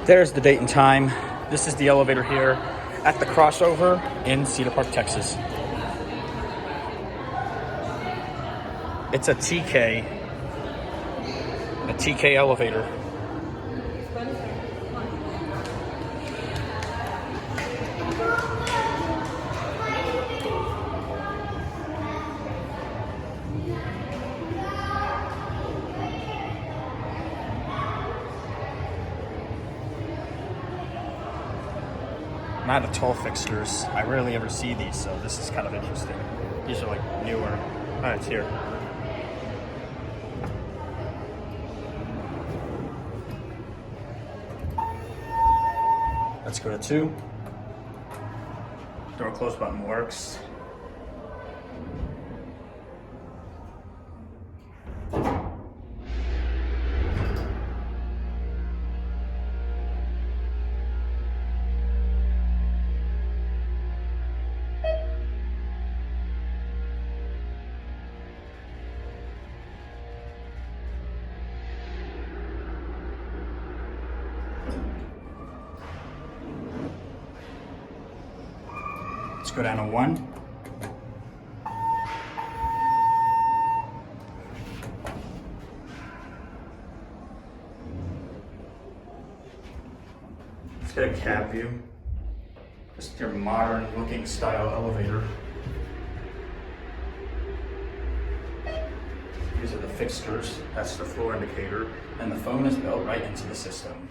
There's the date and time. This is the elevator here at the crossover in Cedar Park, Texas. It's a TK elevator. Not Atoll fixtures. I rarely ever see these, so this is kind of interesting. These are like newer. Oh, it's here. Let's go to 2. Door close button works. Let's go down to 1. Let's get a cab view. Just your modern looking style elevator. These are the fixtures. That's the floor indicator. And the phone is built right into the system.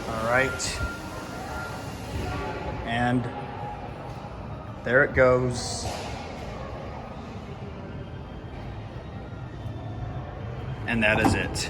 All right. And there it goes. And that is it.